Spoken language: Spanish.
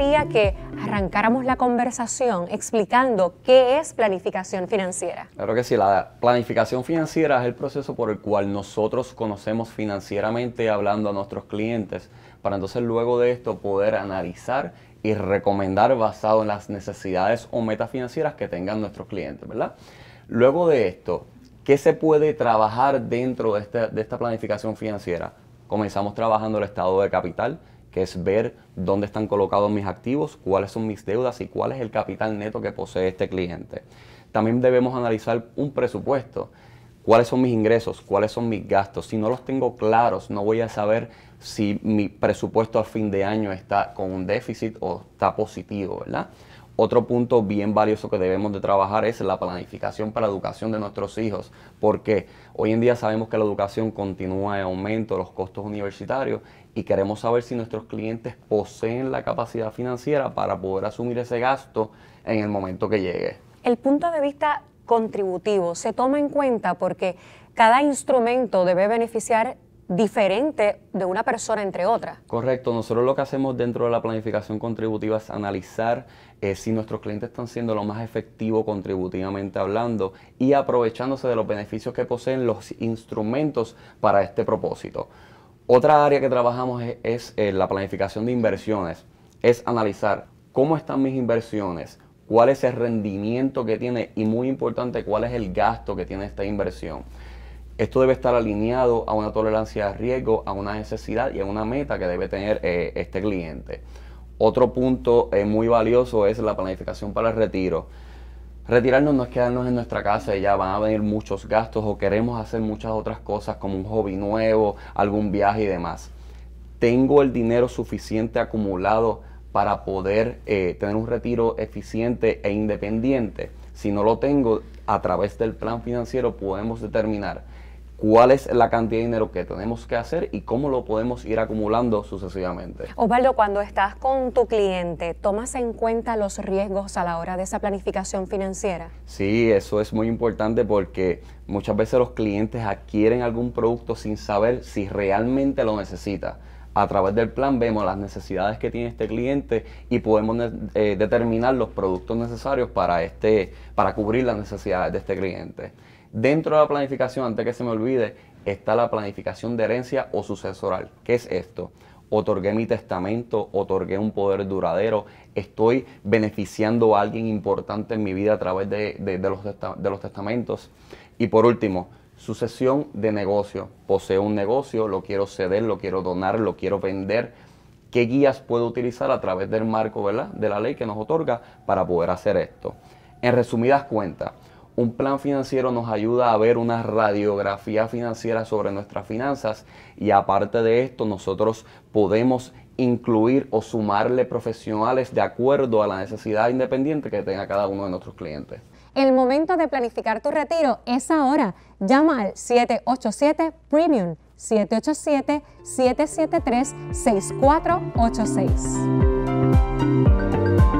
gustaría que arrancáramos la conversación explicando qué es planificación financiera. Claro que sí, la planificación financiera es el proceso por el cual nosotros conocemos financieramente hablando a nuestros clientes, para entonces luego de esto poder analizar y recomendar basado en las necesidades o metas financieras que tengan nuestros clientes, ¿verdad? Luego de esto, ¿qué se puede trabajar dentro de esta planificación financiera? Comenzamos trabajando el estado de capital, que es ver dónde están colocados mis activos, cuáles son mis deudas y cuál es el capital neto que posee este cliente. También debemos analizar un presupuesto, cuáles son mis ingresos, cuáles son mis gastos. Si no los tengo claros, no voy a saber si mi presupuesto a fin de año está con un déficit o está positivo, ¿verdad? Otro punto bien valioso que debemos de trabajar es la planificación para la educación de nuestros hijos, porque hoy en día sabemos que la educación continúa en aumento, los costos universitarios, y queremos saber si nuestros clientes poseen la capacidad financiera para poder asumir ese gasto en el momento que llegue. El punto de vista contributivo se toma en cuenta porque cada instrumento debe beneficiar diferente de una persona entre otras. Correcto, nosotros lo que hacemos dentro de la planificación contributiva es analizar si nuestros clientes están siendo lo más efectivo contributivamente hablando y aprovechándose de los beneficios que poseen los instrumentos para este propósito. Otra área que trabajamos es la planificación de inversiones, es analizar cómo están mis inversiones, cuál es el rendimiento que tiene y muy importante cuál es el gasto que tiene esta inversión. Esto debe estar alineado a una tolerancia de riesgo, a una necesidad y a una meta que debe tener este cliente. Otro punto muy valioso es la planificación para el retiro. Retirarnos no es quedarnos en nuestra casa y ya van a venir muchos gastos o queremos hacer muchas otras cosas como un hobby nuevo, algún viaje y demás. ¿Tengo el dinero suficiente acumulado para poder tener un retiro eficiente e independiente? Si no lo tengo, a través del plan financiero podemos determinar cuál es la cantidad de dinero que tenemos que hacer y cómo lo podemos ir acumulando sucesivamente. Osvaldo, cuando estás con tu cliente, ¿tomas en cuenta los riesgos a la hora de esa planificación financiera? Sí, eso es muy importante porque muchas veces los clientes adquieren algún producto sin saber si realmente lo necesita. A través del plan vemos las necesidades que tiene este cliente y podemos determinar los productos necesarios para cubrir las necesidades de este cliente. Dentro de la planificación, antes que se me olvide, está la planificación de herencia o sucesoral. ¿Qué es esto? Otorgué mi testamento, otorgué un poder duradero, estoy beneficiando a alguien importante en mi vida a través de los testamentos. Y por último, sucesión de negocio. Poseo un negocio, lo quiero ceder, lo quiero donar, lo quiero vender. ¿Qué guías puedo utilizar a través del marco, ¿verdad?, de la ley que nos otorga para poder hacer esto? En resumidas cuentas, un plan financiero nos ayuda a ver una radiografía financiera sobre nuestras finanzas y aparte de esto nosotros podemos incluir o sumarle profesionales de acuerdo a la necesidad independiente que tenga cada uno de nuestros clientes. El momento de planificar tu retiro es ahora. Llama al 787-PREMIUM, 787-773-6486.